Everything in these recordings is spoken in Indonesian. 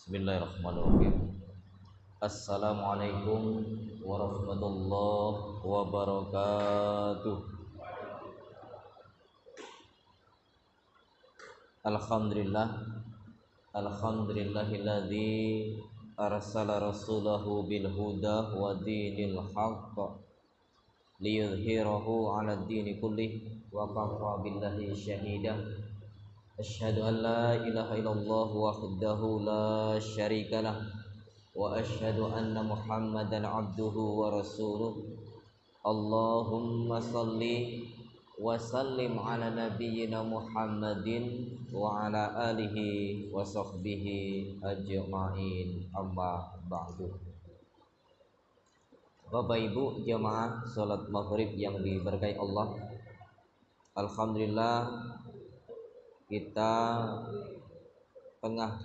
Bismillahirrahmanirrahim. Assalamualaikum warahmatullahi wabarakatuh. Alhamdulillah, alhamdulillahilladzi arsala rasulahu bil huda wa dinil haqq liyudhhirahu 'ala ad-dini kullih wa kafa billahi shahida. Asyhadu an la ilaha illallah wahdahu la syarikalah wa asyhadu anna Muhammadan abduhu wa rasuluh. Allahumma salli wa sallim ala nabiyyina Muhammadin wa ala alihi wa sahbihi ajma'in, amma ba'du. Bapak Ibu jamaah salat maghrib yang diberkahi Allah, alhamdulillah kita tengah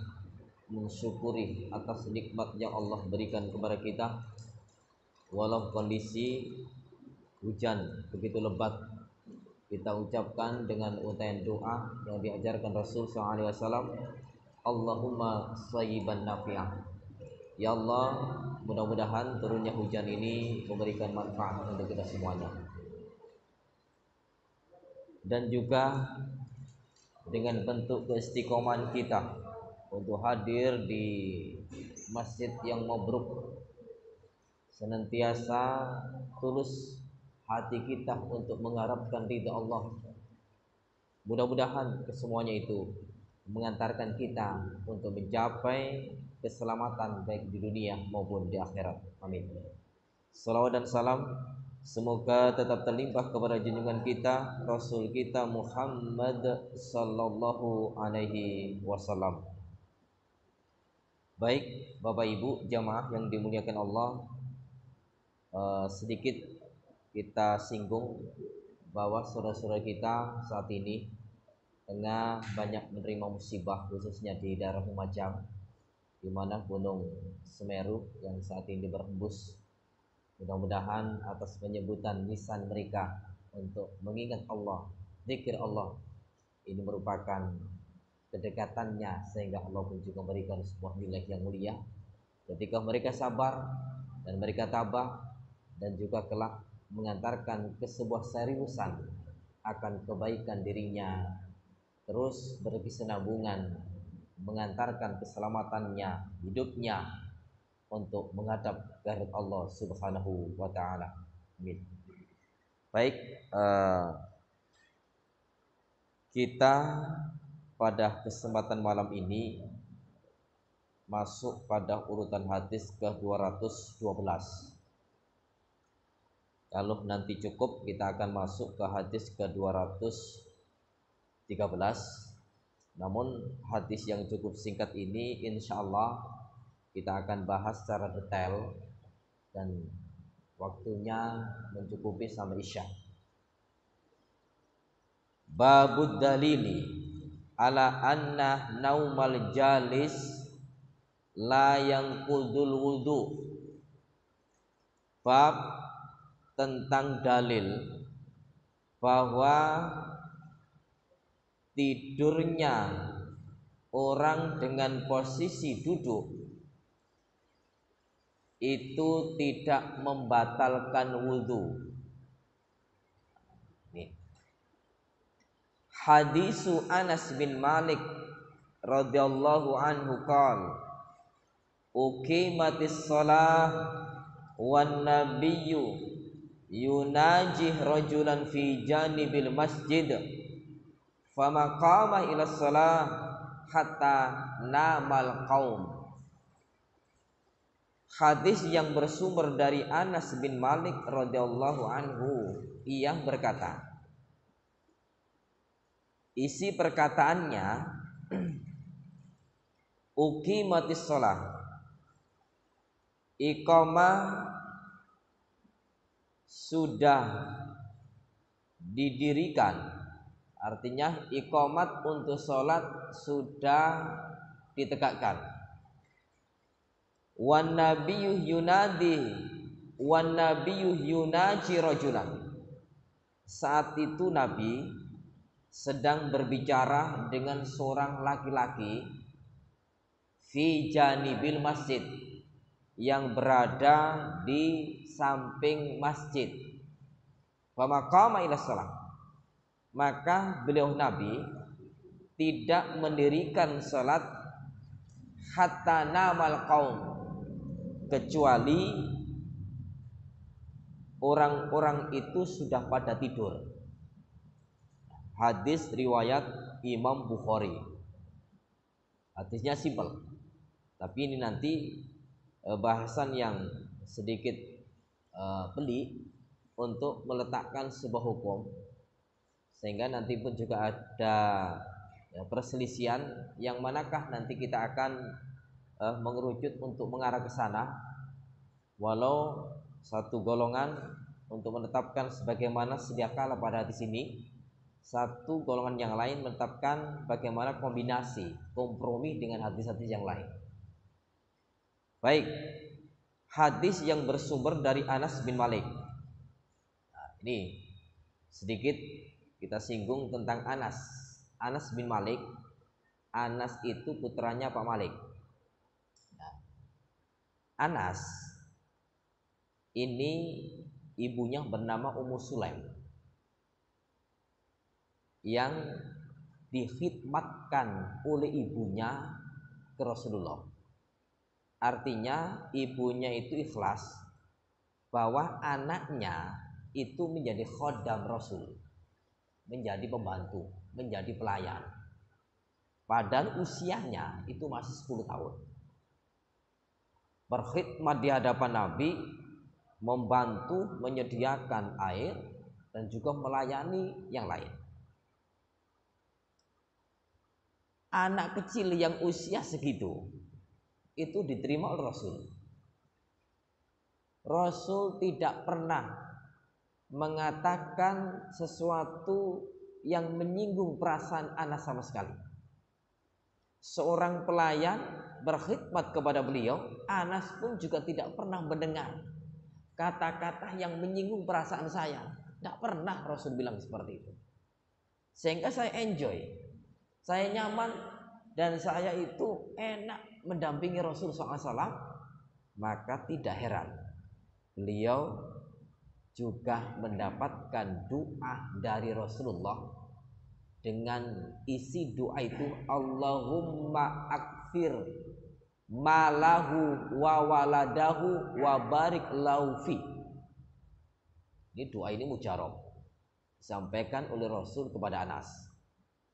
mensyukuri atas nikmat yang Allah berikan kepada kita. Walau kondisi hujan begitu lebat, kita ucapkan dengan untayan doa yang diajarkan Rasul SAW, Allahumma shayyiban nafi'ah. Ya Allah, mudah-mudahan turunnya hujan ini memberikan manfaat untuk kita semuanya. Dan juga dengan bentuk keistiqomahan kita untuk hadir di masjid yang mabruk, senantiasa tulus hati kita untuk mengharapkan ridha Allah. Mudah-mudahan kesemuanya itu mengantarkan kita untuk mencapai keselamatan baik di dunia maupun di akhirat. Amin. Salawat dan salam semoga tetap terlimpah kepada junjungan kita, Rasul kita Muhammad sallallahu alaihi wasallam. Baik, Bapak Ibu jamaah yang dimuliakan Allah, sedikit kita singgung bahwa saudara-saudara kita saat ini tengah banyak menerima musibah, khususnya di daerah Lumajang, di mana Gunung Semeru yang saat ini berhembus. Mudah-mudahan atas penyebutan lisan mereka untuk mengingat Allah, zikir Allah, ini merupakan kedekatannya, sehingga Allah pun juga memberikan sebuah nilai yang mulia ketika mereka sabar dan mereka tabah, dan juga kelak mengantarkan ke sebuah seriusan akan kebaikan dirinya, terus berkesinambungan mengantarkan keselamatannya, hidupnya untuk menghadap kehadirat Allah Subhanahu wa taala. Amin. Baik, kita pada kesempatan malam ini masuk pada urutan hadis ke-212. Kalau nanti cukup, kita akan masuk ke hadis ke-213. Namun hadis yang cukup singkat ini insya Allah kita akan bahas secara detail dan waktunya mencukupi sampai Isya. Babud dalili ala anna naumal jalis la yanqudul wudu. Bab tentang dalil bahwa tidurnya orang dengan posisi duduk itu tidak membatalkan wudu. Hadisu Anas bin Malik radhiyallahu anhu qala uqimatis shalah wan nabiyyu yunajih rajulan fi janibil masjid fama qama ila shalah hatta namal qaum. Hadis yang bersumber dari Anas bin Malik radhiyallahu anhu, ia berkata, isi perkataannya, uqimatis shalah, iqamah sudah didirikan, artinya iqamat untuk sholat sudah ditegakkan. Wan nabiyyu yunadi wan nabiyyu yunaji rajulan. Saat itu Nabi sedang berbicara dengan seorang laki-laki fi janibil masjid, yang berada di samping masjid. Fa maqama ila shalah, maka beliau Nabi tidak mendirikan salat hatta namal qaum, kecuali orang-orang itu sudah pada tidur. Hadis riwayat Imam Bukhari. Hadisnya simpel, tapi ini nanti bahasan yang sedikit pelik untuk meletakkan sebuah hukum, sehingga nanti pun juga ada perselisihan yang manakah nanti kita akan mengerucut untuk mengarah ke sana. Walau satu golongan untuk menetapkan sebagaimana sedia kala pada hadis ini, satu golongan yang lain menetapkan bagaimana kombinasi, kompromi dengan hadis-hadis yang lain. Baik, hadis yang bersumber dari Anas bin Malik. Nah, ini sedikit kita singgung tentang Anas. Anas bin Malik. Anas itu putranya Pak Malik. Nah, Anas ini ibunya bernama Ummu Sulaim, yang dikhidmatkan oleh ibunya ke Rasulullah. Artinya ibunya itu ikhlas bahwa anaknya itu menjadi khodam Rasul, menjadi pembantu, menjadi pelayan. Padahal usianya itu masih 10 tahun. Berkhidmat di hadapan Nabi, membantu menyediakan air dan juga melayani yang lain. Anak kecil yang usia segitu itu diterima oleh Rasul. Rasul tidak pernah mengatakan sesuatu yang menyinggung perasaan Anas sama sekali. Seorang pelayan berkhidmat kepada beliau, Anas pun juga tidak pernah mendengar kata-kata yang menyinggung perasaan saya. Tidak pernah Rasul bilang seperti itu. Sehingga saya enjoy, saya nyaman, dan saya itu enak mendampingi Rasul SAW. Maka tidak heran beliau juga mendapatkan doa dari Rasulullah dengan isi doa itu, Allahumma akfir malahu wa waladahu wa barik laufi. Ini doa ini mujarab disampaikan oleh Rasul kepada Anas,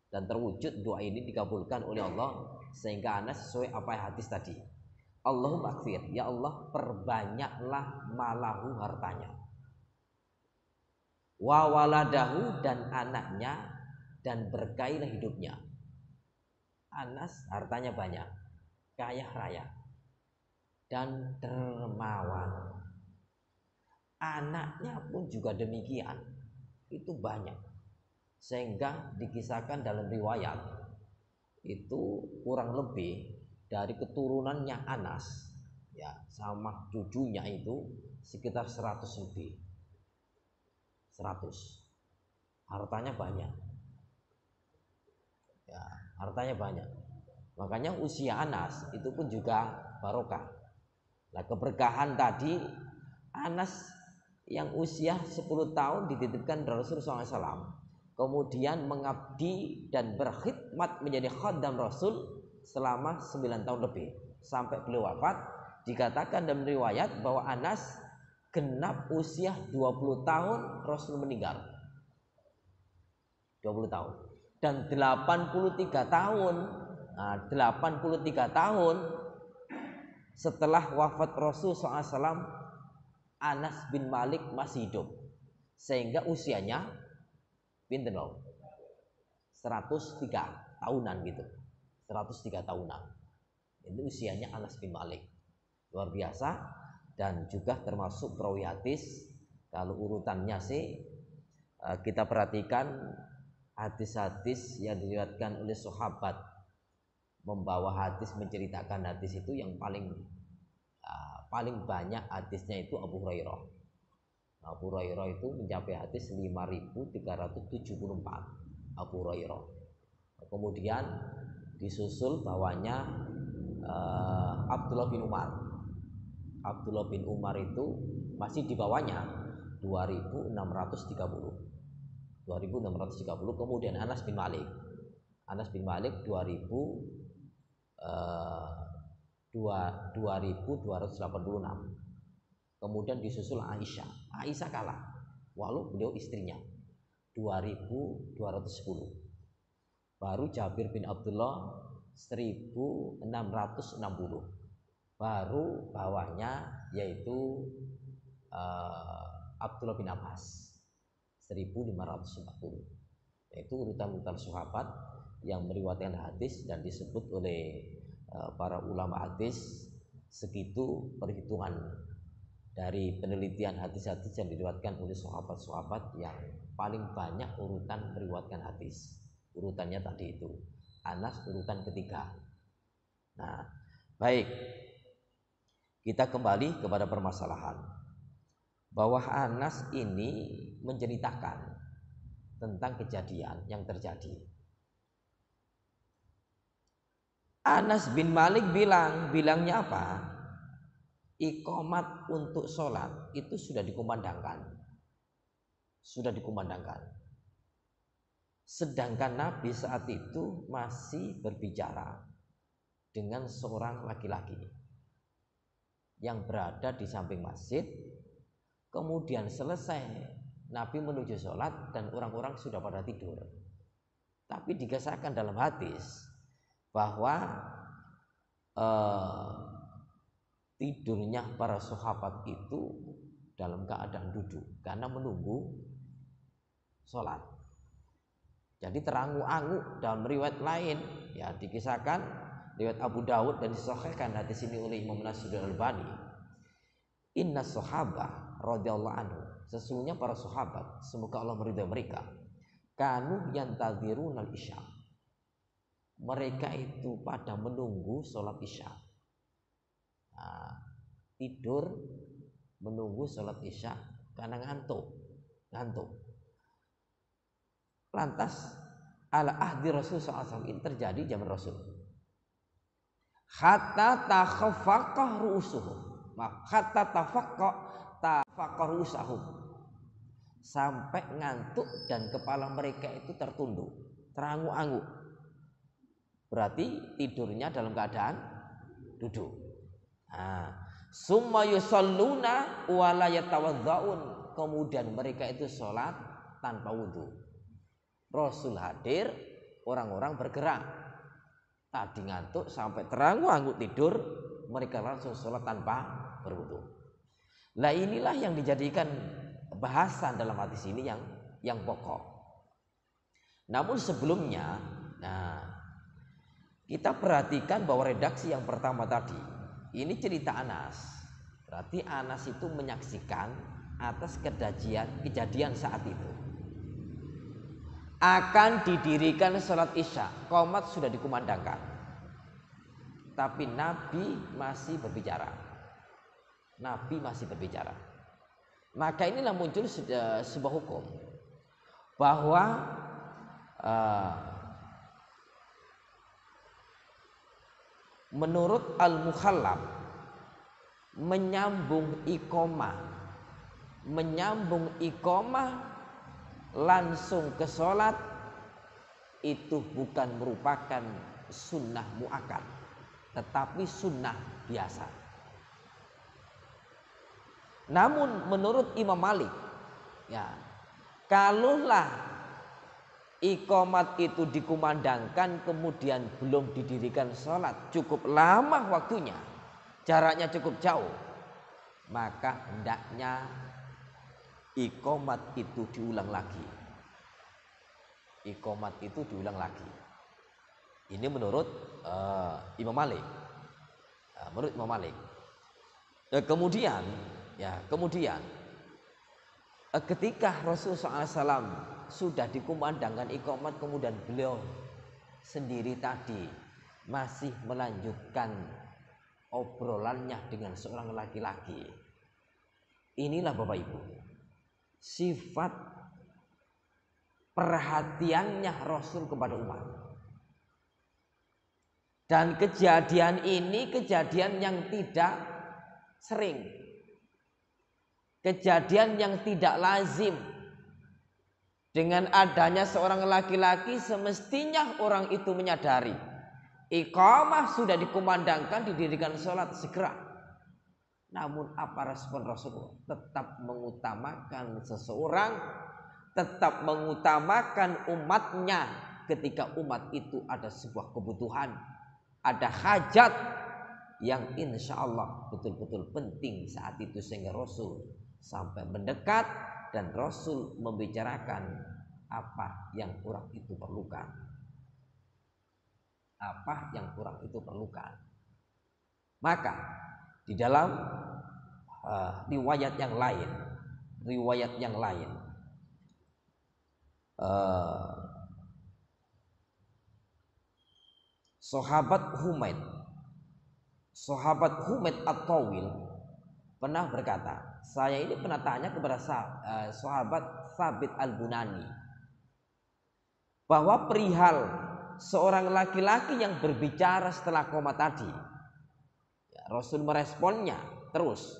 dan terwujud doa ini dikabulkan oleh Allah, sehingga Anas sesuai apa hadis tadi. Allahumma akfir, ya Allah perbanyaklah malahu, hartanya, wa waladahu, dan anaknya, dan berkailah hidupnya. Anas hartanya banyak, kaya raya, dan dermawan. Anaknya pun juga demikian, itu banyak, sehingga dikisahkan dalam riwayat itu kurang lebih dari keturunannya Anas ya sama cucunya itu sekitar 100 lebih. 100. Hartanya banyak. Ya, hartanya banyak. Makanya usia Anas itu pun juga barokah. Nah, keberkahan tadi, Anas yang usia 10 tahun dititipkan dari Rasulullah SAW, kemudian mengabdi dan berkhidmat menjadi khaddam Rasul selama 9 tahun lebih sampai beliau wafat. Dikatakan dalam riwayat bahwa Anas genap usia 20 tahun Rasul meninggal. 20 tahun. Dan 83 tahun. Nah, 83 tahun setelah wafat Rasul SAW, Anas bin Malik masih hidup. Sehingga usianya pinten lho? 103 tahunan gitu. 103 tahunan. Itu usianya Anas bin Malik. Luar biasa, dan juga termasuk perawi hadis. Kalau urutannya sih kita perhatikan hadis-hadis yang diriwayatkan oleh sahabat membawa hadis, menceritakan hadis itu yang paling banyak hadisnya itu Abu Hurairah. Abu Hurairah itu mencapai hadis 5.374 Abu Hurairah. Kemudian disusul bawahnya Abdullah bin Umar. Abdullah bin Umar itu masih di bawahnya 2630. Kemudian Anas bin Malik 2286. Kemudian disusul Aisyah kalah walau beliau istrinya 2210. Baru Jabir bin Abdullah 1660. Baru bawahnya yaitu Abdullah bin Abbas 1540. Yaitu urutan-urutan sahabat yang meriwayatkan hadis dan disebut oleh para ulama hadis. Segitu perhitungan dari penelitian hadis-hadis yang diriwayatkan oleh sahabat-sahabat yang paling banyak urutan meriwayatkan hadis. Urutannya tadi itu Anas urutan ketiga. Nah, baik, kita kembali kepada permasalahan bahwa Anas ini menceritakan tentang kejadian yang terjadi. Anas bin Malik bilangnya apa? Iqamat untuk sholat itu sudah dikumandangkan. Sedangkan Nabi saat itu masih berbicara dengan seorang laki-laki yang berada di samping masjid. Kemudian selesai Nabi menuju sholat dan orang-orang sudah pada tidur. Tapi dikisahkan dalam hadis bahwa tidurnya para sahabat itu dalam keadaan duduk karena menunggu sholat. Jadi terangu-angu dalam riwayat lain ya dikisahkan riwayat Abu Dawud dan disahihkan hadis ini oleh Imam Nasruddin Al-Albani. Inna sahabah radhiyallahu anhu, sesungguhnya para sahabat semoga Allah meridhai mereka, kanu yantadzirunal isya. Mereka itu pada menunggu sholat isya. Nah, tidur menunggu sholat isya karena ngantuk. Lantas ala ahdi Rasul SAW ini terjadi zaman Rasul. Hatta takhafaqah ru'usuhum. Hatta tafaqah ru'usuhum. Sampai ngantuk dan kepala mereka itu tertunduk, terangu-angu. Berarti tidurnya dalam keadaan duduk. Summa yusalluna wa la yatawaddaun. Kemudian mereka itu sholat tanpa wudu. Rasul hadir, orang-orang bergerak. Tadi ngantuk sampai terangu-angu tidur, mereka langsung sholat tanpa berwudu. Nah inilah yang dijadikan bahasan dalam hadis ini yang pokok. Namun sebelumnya, kita perhatikan bahwa redaksi yang pertama tadi ini cerita Anas. Berarti Anas itu menyaksikan atas kejadian saat itu. Akan didirikan sholat isya, qomat sudah dikumandangkan, tapi Nabi masih berbicara. Maka inilah muncul sebuah hukum bahwa menurut al-mukhallaf menyambung iqamah langsung ke sholat itu bukan merupakan sunnah muakkad, tetapi sunnah biasa. Namun menurut Imam Malik, ya, kalaulah iqamat itu dikumandangkan kemudian belum didirikan sholat, cukup lama waktunya, jaraknya cukup jauh, maka hendaknya iqamat itu diulang lagi. Ini menurut Imam Malik. Kemudian ketika Rasulullah SAW sudah dikumandangkan iqamat, kemudian beliau sendiri tadi masih melanjutkan obrolannya dengan seorang laki-laki. Inilah Bapak Ibu sifat perhatiannya Rasul kepada umat. Dan kejadian ini kejadian yang tidak sering, kejadian yang tidak lazim. Dengan adanya seorang laki-laki semestinya orang itu menyadari iqamah sudah dikumandangkan, didirikan sholat segera. Namun apa respon Rasulullah? Tetap mengutamakan seseorang, tetap mengutamakan umatnya ketika umat itu ada sebuah kebutuhan, ada hajat yang insya Allah betul-betul penting saat itu, sehingga Rasul sampai mendekat dan Rasul membicarakan apa yang orang itu perlukan, apa yang orang itu perlukan. Maka di dalam riwayat yang lain sahabat Humaid At-Tawil pernah berkata, saya ini pernah tanya kepada sahabat Thabit Al-Bunani bahwa perihal seorang laki-laki yang berbicara setelah koma tadi, ya, Rasul meresponnya terus.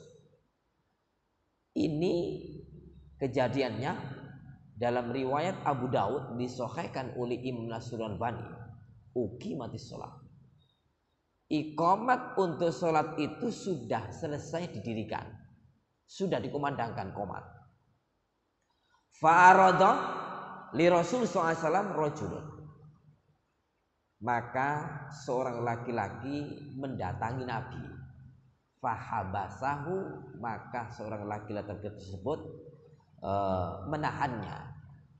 Ini kejadiannya dalam riwayat Abu Daud disahihkan oleh Imam Nasrul-Albani. Uqimatis sholat, iqamat untuk sholat itu sudah selesai didirikan, sudah dikumandangkan qomat. Fa'arada li Rasul SAW rajulun, maka seorang laki-laki mendatangi Nabi. Fahabasahu, maka seorang laki-laki tersebut menahannya.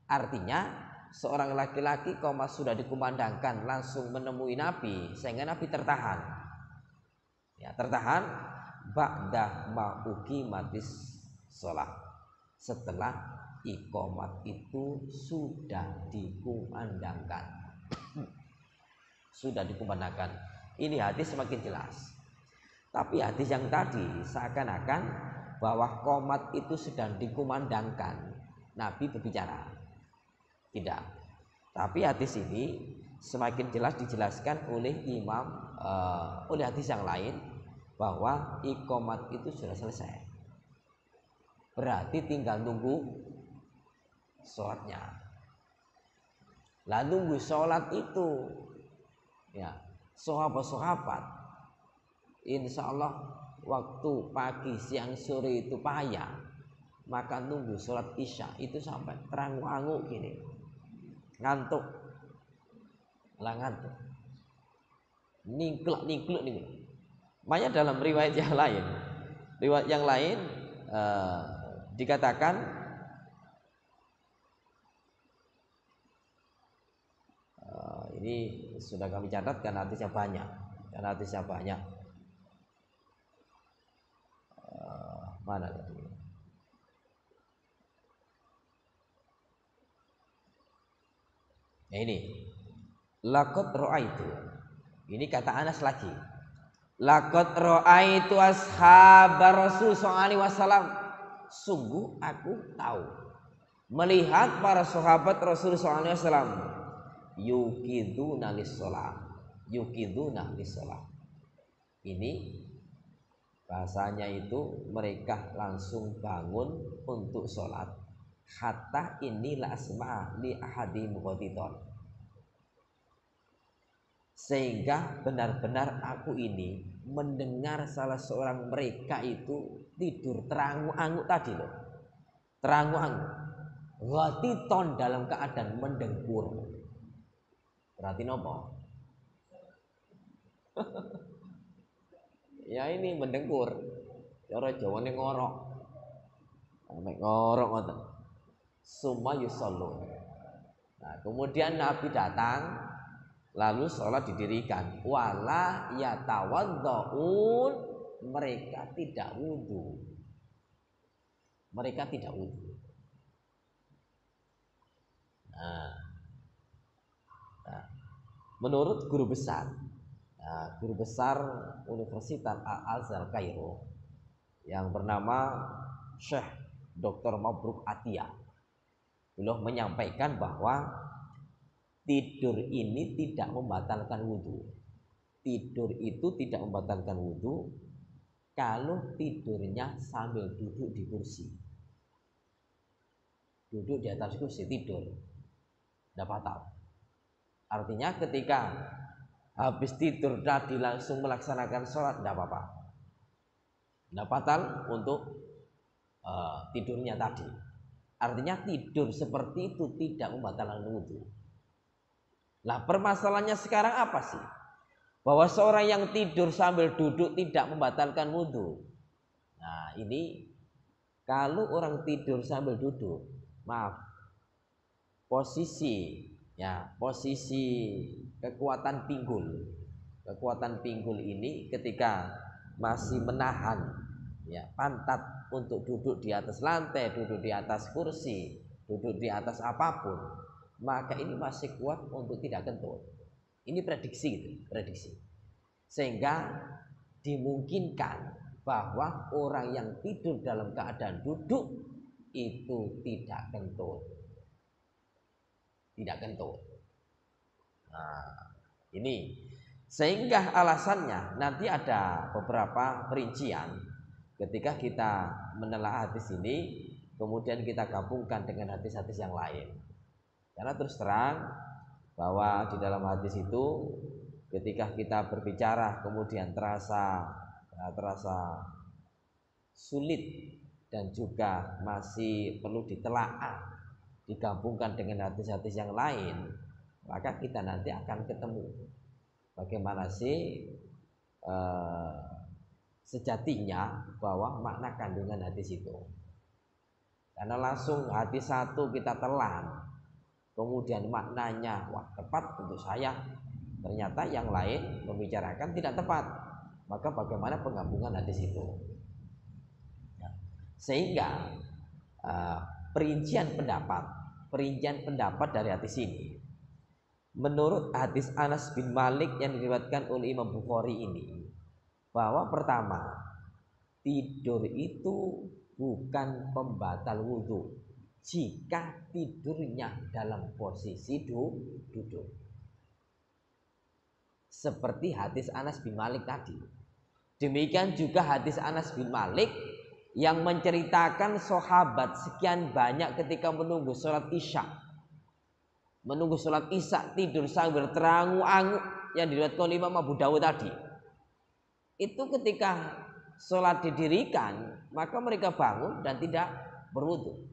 Artinya seorang laki-laki sudah dikumandangkan langsung menemui Nabi, sehingga Nabi tertahan. Ya, tertahan ba'da ma'uqimatis sholat, setelah iqamat itu sudah dikumandangkan. Sudah dikumandangkan. Ini hadis semakin jelas. Tapi hadis yang tadi seakan-akan bahwa qomat itu sedang dikumandangkan, Nabi berbicara. Tidak. Tapi hadis ini semakin jelas dijelaskan oleh imam oleh hadis yang lain bahwa iqamat itu sudah selesai. Berarti tinggal tunggu sholatnya. Lah nunggu sholat itu, ya, sahabat-sahabat insya Allah waktu pagi, siang, sore itu payah, maka nunggu sholat isya itu sampai terang-angu gini, ngantuk, ningklek. Makanya dalam riwayat yang lain dikatakan ini sudah kami catatkan hadisnya banyak, mana tadi? Nah, ini laqad ra'aitu. Ini kata Anas lagi. Laqad ra'aitu ashabar Rasul sallallahu alaihi wasallam. Sungguh aku tahu, melihat para sahabat Rasul sallallahu alaihi wasallam yuqiduna lis-shalah. Ini bahasanya itu mereka langsung bangun untuk sholat. Hatta inilah asma li ahadi muqatiton, sehingga benar-benar aku ini mendengar salah seorang mereka itu tidur terangu-angu tadi loh, terangu-angu, ghatiton dalam keadaan mendengkur. Berarti nopo? Ya ini mendengkur. Cara Jawane ngorok. Sampai ngorok ngoten. Summa yusallu. Nah, kemudian Nabi datang, lalu sholat didirikan. Wala yatawaddaun, mereka tidak wudu. Nah, menurut guru besar Universitas Al-Azhar Kairo yang bernama Syekh Dr. Mabruk Atiyah, beliau menyampaikan bahwa tidur ini tidak membatalkan wudhu. tidur itu tidak membatalkan wudhu kalau tidurnya sambil duduk di kursi. Duduk di atas kursi tidur, tidak batal. Artinya ketika habis tidur tadi langsung melaksanakan sholat, tidak apa-apa, tidak batal untuk tidurnya tadi. Artinya tidur seperti itu tidak membatalkan wudhu. Nah, permasalahannya sekarang apa sih? Bahwa seorang yang tidur sambil duduk tidak membatalkan wudhu. Nah, ini kalau orang tidur sambil duduk, maaf, posisi kekuatan pinggul ini ketika masih menahan pantat untuk duduk di atas lantai, duduk di atas kursi, duduk di atas apapun, maka ini masih kuat untuk tidak kentut. Ini prediksi. Sehingga dimungkinkan bahwa orang yang tidur dalam keadaan duduk itu tidak kentut. Nah, ini sehingga alasannya nanti ada beberapa perincian ketika kita menelaah hadis ini, kemudian kita gabungkan dengan hadis-hadis yang lain. Karena terus terang bahwa di dalam hadis itu ketika kita berbicara kemudian terasa sulit dan juga masih perlu ditelaah, digabungkan dengan hadis-hadis yang lain, maka kita nanti akan ketemu bagaimana sih sejatinya bahwa makna kandungan hadis itu. Karena langsung hadis satu kita telan, kemudian maknanya wah tepat untuk saya, ternyata yang lain membicarakan tidak tepat, maka bagaimana penggabungan hadis itu? Sehingga perincian pendapat dari hadis ini, menurut hadis Anas bin Malik yang diriwayatkan oleh Imam Bukhari ini, bahwa pertama, tidur itu bukan pembatal wudhu jika tidurnya dalam posisi duduk, seperti hadis Anas bin Malik tadi. Demikian juga hadis Anas bin Malik yang menceritakan sahabat sekian banyak ketika menunggu sholat isya tidur sambil terangu-angu yang diriwayatkan oleh Imam Abu Dawud tadi. Itu ketika sholat didirikan, maka mereka bangun dan tidak berwudu.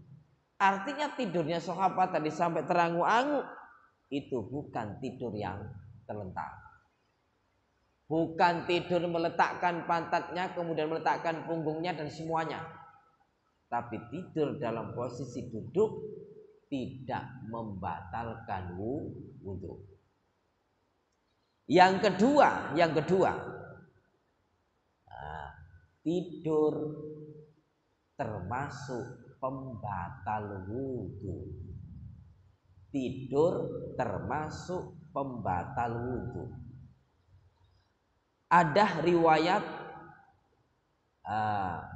Artinya tidurnya sahabat tadi sampai terangu-angu itu bukan tidur yang terlentang, bukan tidur meletakkan pantatnya kemudian meletakkan punggungnya dan semuanya, tapi tidur dalam posisi duduk tidak membatalkan wudu. Yang kedua, tidur termasuk pembatal wudu. Ada riwayat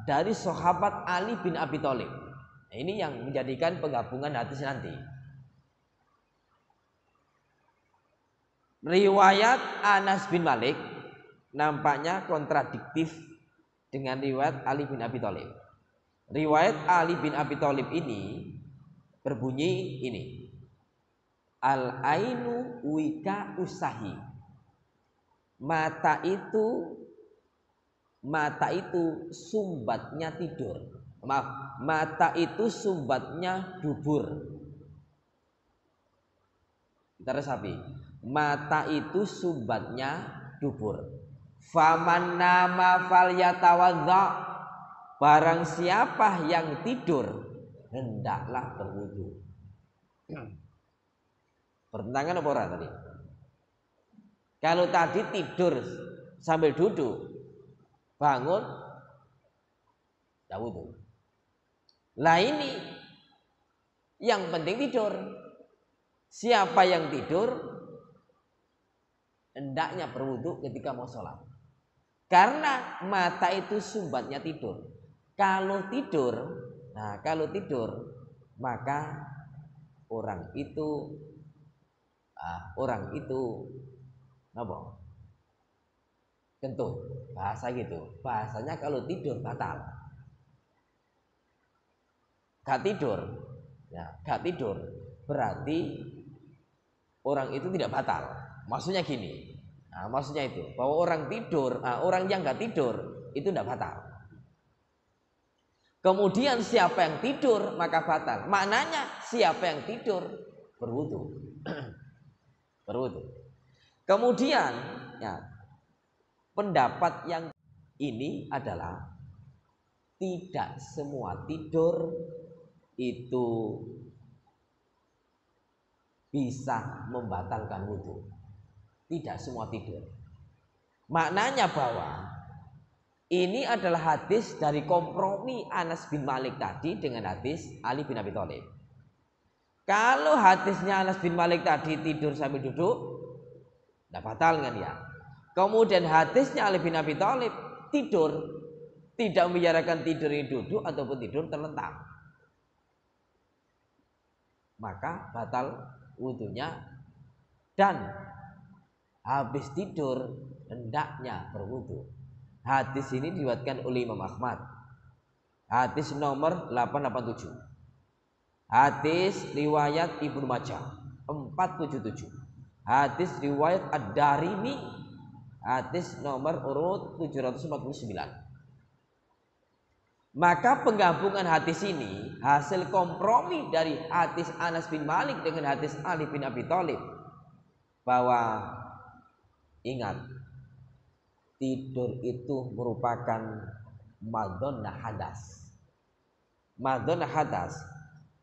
dari sahabat Ali bin Abi Thalib. Ini yang menjadikan penggabungan hadis nanti. Riwayat Anas bin Malik nampaknya kontradiktif dengan riwayat Ali bin Abi Thalib. Riwayat Ali bin Abi Thalib ini berbunyi ini: Al-ainu wika usahi. Mata itu sumbatnya tidur. Mata itu sumbatnya dubur. Kita resapi. Mata itu sumbatnya dubur. Faman nama falyatawadza. Barang siapa yang tidur hendaklah berwudu. Bertentangan apa ora tadi? Kalau tadi tidur sambil duduk, bangun tidak wudu. Lah ini yang penting tidur. Siapa yang tidur hendaknya berwudu ketika mau sholat. Karena mata itu sumbatnya tidur. Kalau tidur, maka orang itu apa? kentut, bahasa gitu. Bahasanya kalau tidur batal. Gak tidur, ya, gak tidur berarti orang itu tidak batal. Maksudnya gini, maksudnya itu bahwa orang tidur, orang yang gak tidur itu tidak batal. Kemudian siapa yang tidur maka batal. Maknanya siapa yang tidur berwudu. Berwudu. Kemudian ya, pendapat yang ini adalah tidak semua tidur itu bisa membatalkan wudu. Tidak semua tidur. Maknanya bahwa ini adalah hadis dari kompromi Anas bin Malik tadi dengan hadis Ali bin Abi Thalib. Kalau hadisnya Anas bin Malik tadi tidur sambil duduk, tidak batal kan ya. Kemudian hadisnya Ali bin Abi Thalib tidur, tidak membicarakan tidur ini duduk ataupun tidur terlentang, maka batal wudunya dan habis tidur hendaknya berwudu. Hadis ini diriwayatkan oleh Imam Ahmad. Hadis nomor 887. Hadis riwayat Ibnu Majah 477. Hadis riwayat Ad-Darimi hadis nomor urut 749. Maka penggabungan hadis ini hasil kompromi dari hadis Anas bin Malik dengan hadis Ali bin Abi Thalib, bahwa ingat, tidur itu merupakan madhonnah hadas. Madhonnah hadas,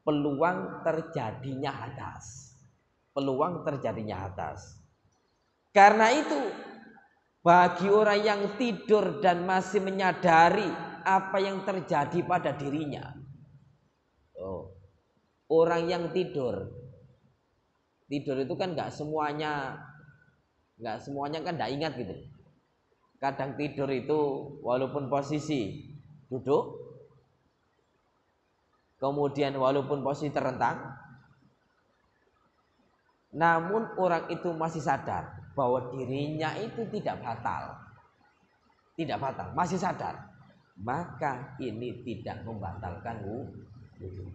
peluang terjadinya hadas. Peluang terjadinya hadas. Karena itu, bagi orang yang tidur dan masih menyadari apa yang terjadi pada dirinya, orang yang tidur itu kan nggak semuanya kan nggak ingat gitu. Kadang tidur itu walaupun posisi duduk, kemudian walaupun posisi terentang, namun orang itu masih sadar bahwa dirinya itu tidak batal, masih sadar, maka ini tidak membatalkan wudu.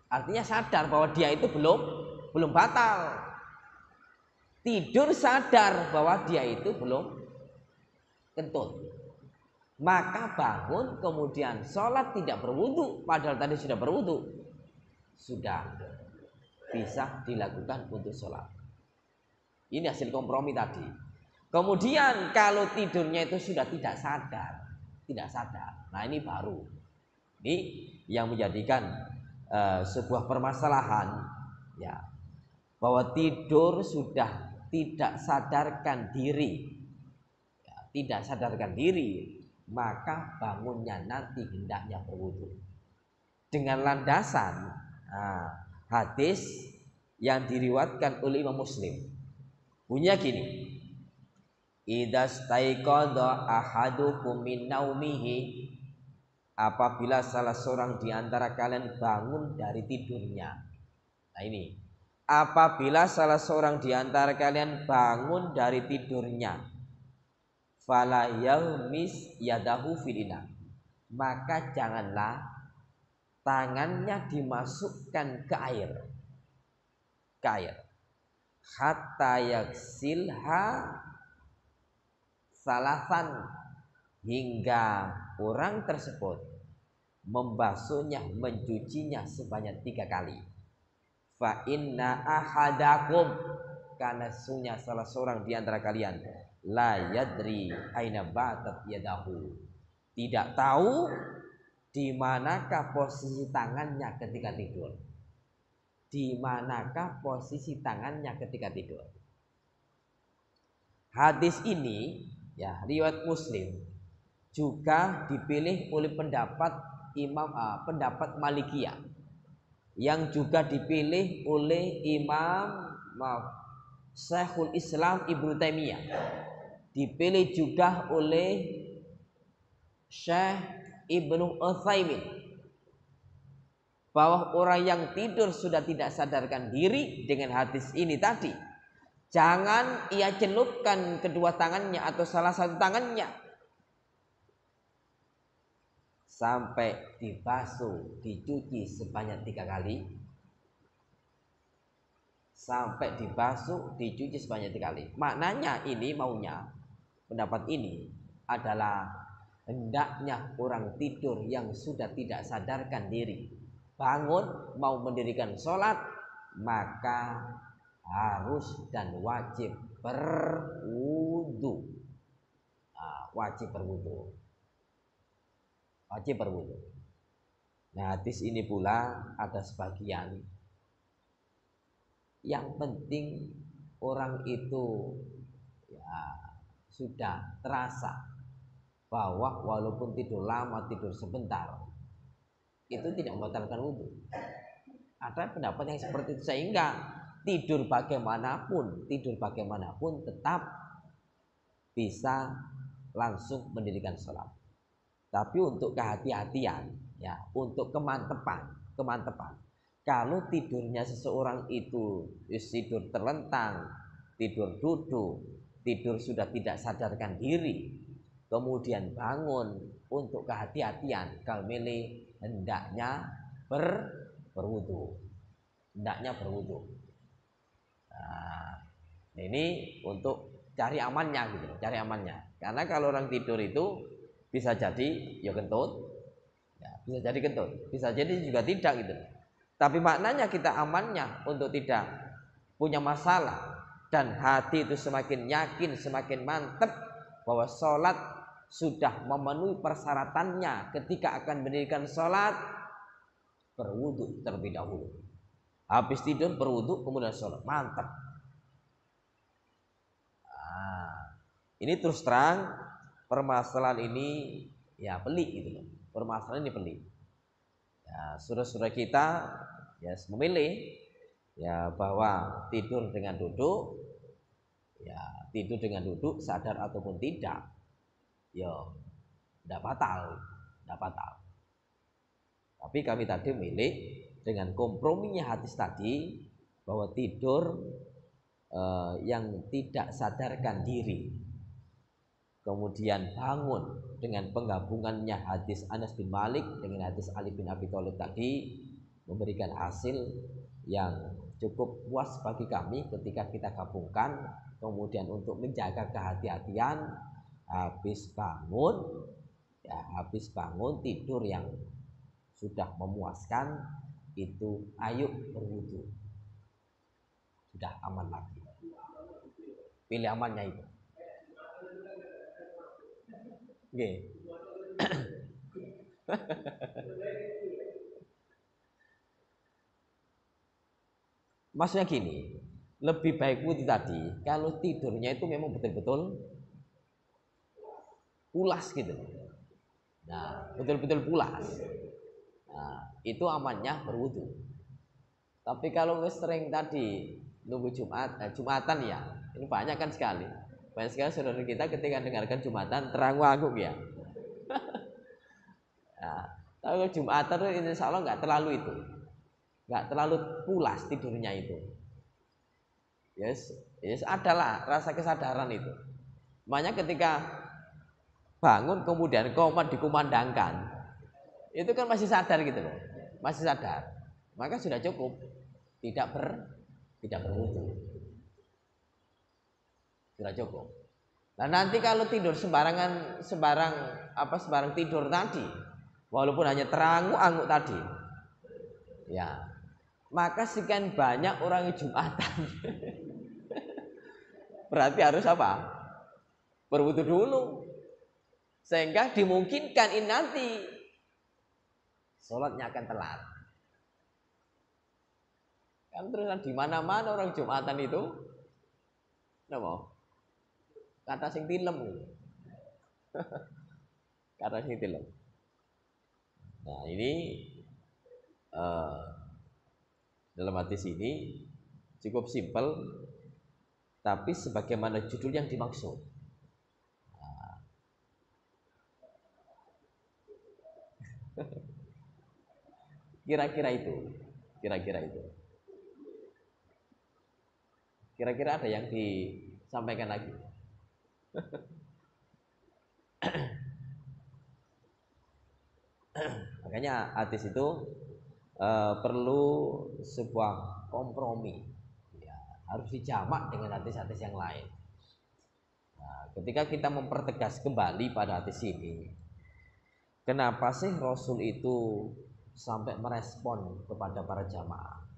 Artinya sadar bahwa dia itu belum batal. Tidur sadar bahwa dia itu belum kentut, maka bangun kemudian sholat tidak berwudu, padahal tadi sudah berwudu, sudah bisa dilakukan untuk sholat. Ini hasil kompromi tadi. Kemudian kalau tidurnya itu sudah tidak sadar, nah ini baru, ini yang menjadikan sebuah permasalahan, ya, bahwa tidur sudah tidak sadarkan diri, maka bangunnya nanti hendaknya berwudu dengan landasan hadis yang diriwayatkan oleh Imam Muslim. Bunyinya gini: idza staiqadha ahadukum min naumihi, apabila salah seorang di antara kalian bangun dari tidurnya. Nah ini, apabila salah seorang di antara kalian bangun dari tidurnya, fala yaumis yadahu filina, maka janganlah tangannya dimasukkan ke air, hatta yaksilha salasan, hingga orang tersebut membasuhnya, mencucinya sebanyak 3 kali. Fa inna ahadakum, karena sesungguhnya salah seorang di antara kalian la yadri aina batat yadahu, tidak tahu di manakah posisi tangannya ketika tidur. Di manakah posisi tangannya ketika tidur. Hadis ini, ya, riwayat Muslim, juga dipilih oleh pendapat Malikiyah, yang juga dipilih oleh Syekhul Islam Ibnu Taimiyah, dipilih juga oleh Syekh Ibnu Utsaimin, bahwa orang yang tidur sudah tidak sadarkan diri dengan hadis ini tadi, Jangan ia celupkan kedua tangannya atau salah satu tangannya sampai dibasuh, dicuci sebanyak 3 kali. Sampai dibasuh, dicuci sebanyak 3 kali. Maknanya ini maunya, pendapat ini adalah hendaknya orang tidur yang sudah tidak sadarkan diri bangun mau mendirikan sholat, maka harus dan wajib berwudu. Wajib berwudu. Wajib berwudu. Nah, hadis ini pula ada sebagian yang penting orang itu ya sudah terasa bahwa walaupun tidur lama, tidur sebentar, itu tidak membatalkan wudhu. Ada pendapat yang seperti itu, sehingga tidur bagaimanapun tetap bisa langsung mendirikan sholat. Tapi untuk kehati-hatian, ya, untuk kemantepan. Kalau tidurnya seseorang itu tidur terlentang, tidur duduk, tidur sudah tidak sadarkan diri, kemudian bangun, untuk kehati-hatian, kalau milih hendaknya berwudu. Hendaknya berwudu. Nah, ini untuk cari amannya gitu, cari amannya. Karena kalau orang tidur itu bisa jadi ya kentut, ya, bisa jadi kentut, bisa jadi juga tidak gitu. Tapi maknanya kita amannya untuk tidak punya masalah, dan hati itu semakin yakin, semakin mantap bahwa sholat sudah memenuhi persyaratannya. Ketika akan mendirikan sholat, berwudu terlebih dahulu. Habis tidur berwudu, kemudian sholat, mantap. Ini terus terang permasalahan ini ya pelik gitu loh. Permasalahan ini pelik. Ya, saudara-saudara kita ya memilih ya bahwa tidur dengan duduk, ya tidur dengan duduk sadar ataupun tidak, ya tidak batal. Tapi kami tadi memilih dengan komprominya hadis tadi bahwa tidur yang tidak sadarkan diri, kemudian bangun dengan penggabungannya hadis Anas bin Malik dengan hadis Ali bin Abi Thalib tadi, memberikan hasil yang cukup puas bagi kami ketika kita gabungkan. Kemudian untuk menjaga kehati-hatian, habis bangun tidur yang sudah memuaskan itu, ayo berwudu, sudah aman lagi. Pilih amannya itu. Oke. Maksudnya gini, lebih baik wudu tadi kalau tidurnya itu memang betul-betul pulas gitu. Nah, betul-betul pulas. Nah, itu amannya berwudu. Tapi kalau sering tadi nunggu Jumatan ya, ini banyak kan sekali. Banyak sekali saudara kita ketika dengarkan Jumatan teranggu-anggung ya. Nah, kalau Jumatan itu insya Allah nggak terlalu pulas tidurnya itu. Yes, adalah rasa kesadaran itu. Makanya ketika bangun kemudian qomat dikumandangkan, itu kan masih sadar gitu loh, masih sadar, maka sudah cukup, tidak berwudu, sudah cukup. Nah nanti kalau tidur sembarang tidur tadi, walaupun hanya terangu-angu tadi, ya maka sekian banyak orang Jumatan berarti harus apa? Berwudu dulu, sehingga dimungkinkan ini nanti sholatnya akan telat. Kan terus di mana-mana orang Jumatan itu, apa? Kata sing tilem, kata sing tilem. Nah ini dalam hadis ini cukup simpel, tapi sebagaimana judul yang dimaksud. Kira-kira itu. Kira-kira ada yang disampaikan lagi? Makanya hadis itu perlu sebuah kompromi, ya, harus dijamak dengan hadis-hadis yang lain. Nah, ketika kita mempertegas kembali pada hadis ini, kenapa sih Rasul itu sampai merespon kepada para jamaah,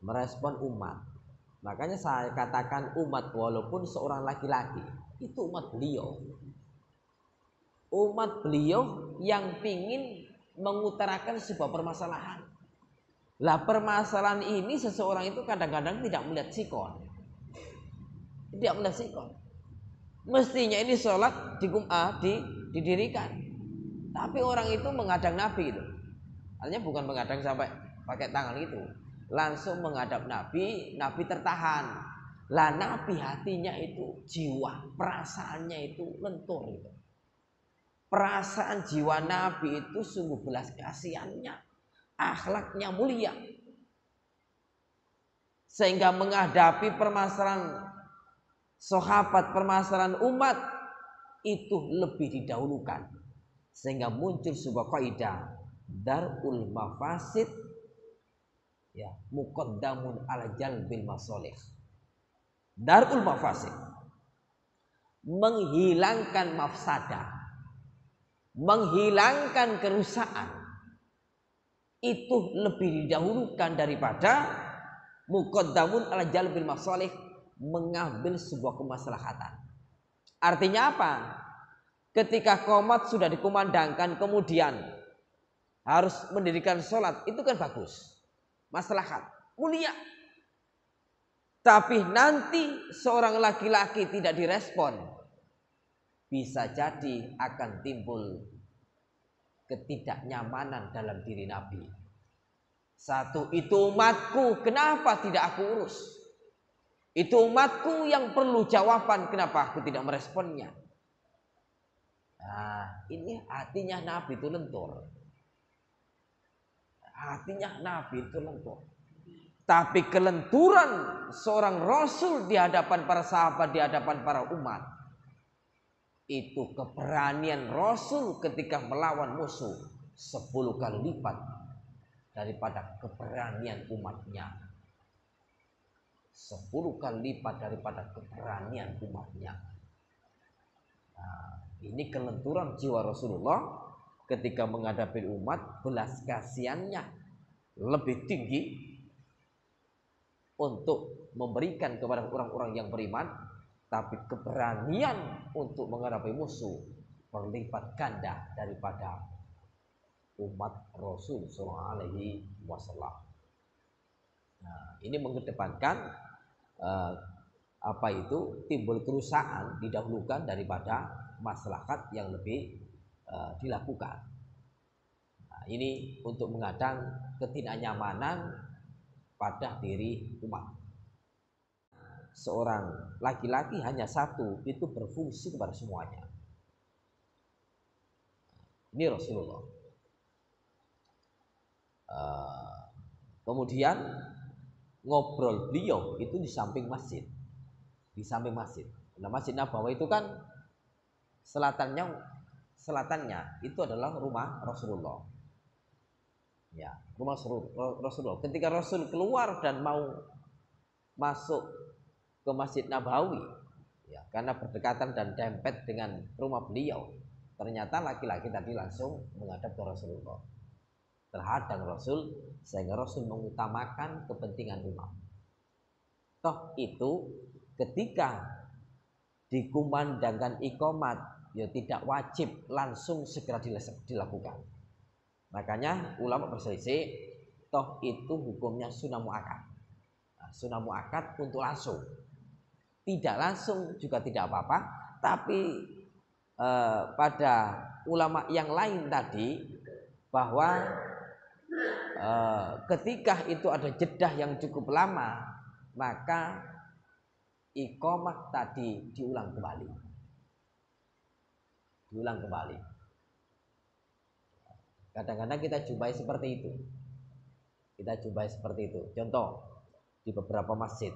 merespon umat? Makanya saya katakan umat, walaupun seorang laki-laki, itu umat beliau. Umat beliau yang ingin mengutarakan sebuah permasalahan. Lah permasalahan ini seseorang itu kadang-kadang tidak melihat sikon. Tidak melihat sikon. Mestinya ini sholat didirikan. Tapi orang itu menghadap Nabi itu. Artinya bukan menghadap sampai pakai tangan itu. Langsung menghadap Nabi, Nabi tertahan. Lah Nabi hatinya itu jiwa, perasaannya itu lentur gitu. Perasaan jiwa Nabi itu sungguh belas kasihannya, akhlaknya mulia, sehingga menghadapi permasalahan sahabat, permasalahan umat itu lebih didahulukan, sehingga muncul sebuah kaidah darul mafasid, ya, muqaddamun ala jalbil masalih. Darul mafasid, menghilangkan mafsadah, menghilangkan kerusakan, itu lebih didahulukan daripada muqaddamun ala jalbil masalih, mengambil sebuah kemaslahatan. Artinya apa? Ketika qomat sudah dikumandangkan kemudian harus mendirikan sholat, itu kan bagus, maslahat, mulia. Tapi nanti seorang laki-laki tidak direspon, bisa jadi akan timbul ketidaknyamanan dalam diri Nabi. Satu, itu umatku, kenapa tidak aku urus? Itu umatku yang perlu jawaban, kenapa aku tidak meresponnya? Nah, ini hatinya Nabi itu lentur. Hatinya Nabi itu lentur. Tapi kelenturan seorang Rasul di hadapan para sahabat, di hadapan para umat, itu keberanian Rasul ketika melawan musuh 10 kali lipat daripada keberanian umatnya. 10 kali lipat daripada keberanian umatnya. Nah, ini kelenturan jiwa Rasulullah ketika menghadapi umat, belas kasihannya lebih tinggi untuk memberikan kepada orang-orang yang beriman, tapi keberanian untuk menghadapi musuh berlipat ganda daripada umat Rasul sallallahu alaihi wasallam. Nah, ini mengedepankan timbul kerusakan didahulukan daripada maslahat yang lebih dilakukan. Nah, ini untuk mengadang ketidaknyamanan pada diri umat. Seorang laki-laki hanya satu itu berfungsi kepada semuanya. Ini Rasulullah. Kemudian ngobrol beliau itu di samping masjid. Di samping masjid. Nah, Masjid Nabawi itu kan selatannya itu adalah rumah Rasulullah. Ya, rumah Rasulullah. Ketika Rasul keluar dan mau masuk ke Masjid Nabawi, ya, karena berdekatan dan dempet dengan rumah beliau, ternyata laki-laki tadi langsung menghadap ke Rasulullah, terhadang Rasul, sehingga Rasul mengutamakan kepentingan umat. Toh itu ketika dikumandangkan iqomat, ya tidak wajib langsung segera dilakukan. Makanya ulama berselisih, toh itu hukumnya sunnah muakkad. Nah, sunnah muakkad untuk langsung, tidak langsung juga tidak apa-apa. Tapi pada ulama yang lain tadi, bahwa ketika itu ada jedah yang cukup lama, maka iqamah tadi diulang kembali. Kadang-kadang kita jumpai seperti itu. Contoh di beberapa masjid,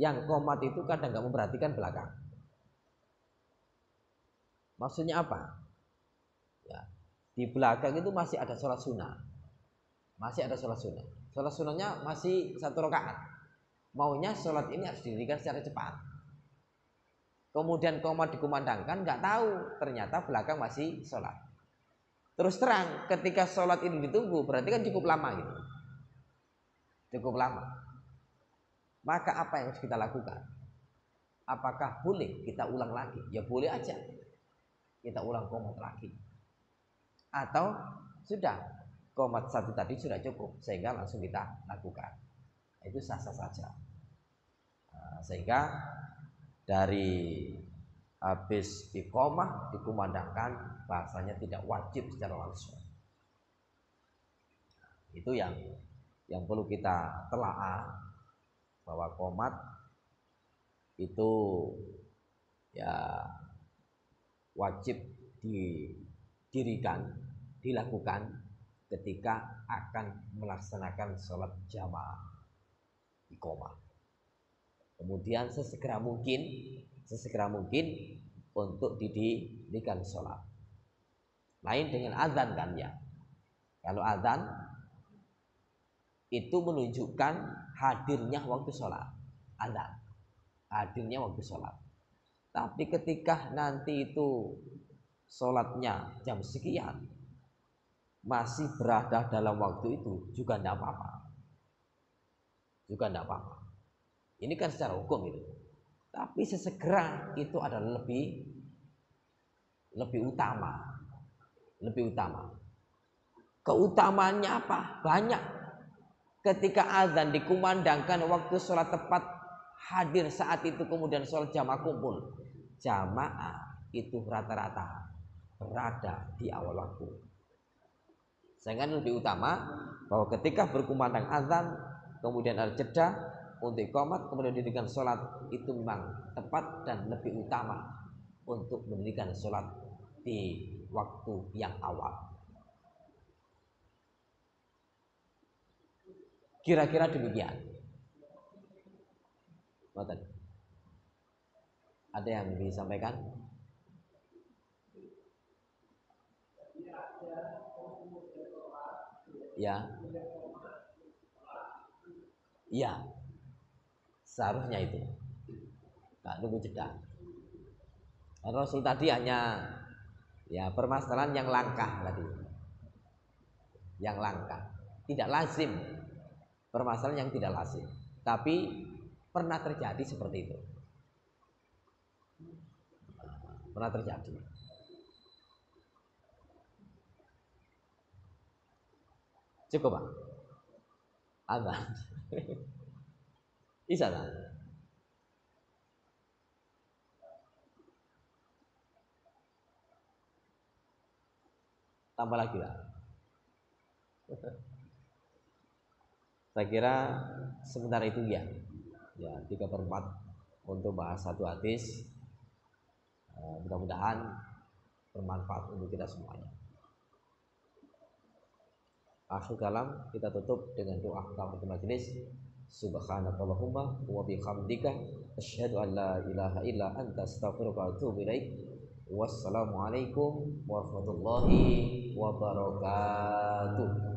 Yang qomat itu kadang nggak memperhatikan belakang. Maksudnya apa? Ya, di belakang itu masih ada sholat sunnah. Masih ada sholat sunnah. Sholat sunnahnya masih 1 rakaat. Maunya sholat ini harus didirikan secara cepat. Kemudian qomat dikumandangkan, nggak tahu ternyata belakang masih sholat. Terus terang, ketika sholat ini ditunggu, berarti kan cukup lama gitu. Cukup lama. Maka apa yang harus kita lakukan? Apakah boleh kita ulang lagi? Ya boleh aja. Kita ulang qomat lagi. Atau sudah qomat 1 tadi sudah cukup, sehingga langsung kita lakukan. Itu sah-sah saja. Sehingga dari habis iqamah dikumandangkan, bahasanya tidak wajib secara langsung. Itu yang perlu kita telaah, bahwa qomat itu ya wajib didirikan, dilakukan ketika akan melaksanakan sholat jamaah iqamah. Kemudian sesegera mungkin untuk didirikan sholat. Lain dengan azan kan ya. Kalau azan itu menunjukkan hadirnya waktu sholat. Azan, hadirnya waktu sholat. Tapi ketika nanti itu sholatnya jam sekian, masih berada dalam waktu itu, juga tidak apa-apa. Ini kan secara hukum itu. Tapi sesegera itu adalah lebih utama. Keutamaannya apa? Banyak. Ketika azan dikumandangkan, waktu sholat tepat hadir saat itu, kemudian sholat jamaah kumpul. Jamaah itu rata-rata berada di awal waktu. Sehingga lebih utama bahwa ketika berkumandang azan, kemudian ada jeda untuk iqamah, kemudian didirikan sholat, itu memang tepat dan lebih utama untuk mendirikan sholat di waktu yang awal. Kira-kira demikian. Ada yang disampaikan? Ya. Iya, seharusnya itu nggak nunggu jeda. Rasul tadi hanya ya permasalahan yang langka tadi, yang langka, tidak lazim, permasalahan yang tidak lazim, tapi pernah terjadi seperti itu, pernah terjadi. Cukup Pak? Aman. Bisa lah. Tambah lagi lah. Saya kira sebentar itu ya 3/4 untuk bahas satu hadis. Mudah-mudahan bermanfaat untuk kita semuanya. Akhir kalam, kita tutup dengan doa kafaratul majelis. Subhanakallahumma wa bihamdika asyhadu an la ilaha illa anta astaghfiruka wa atubu ilaik. Wassalamualaikum warahmatullahi wabarakatuh.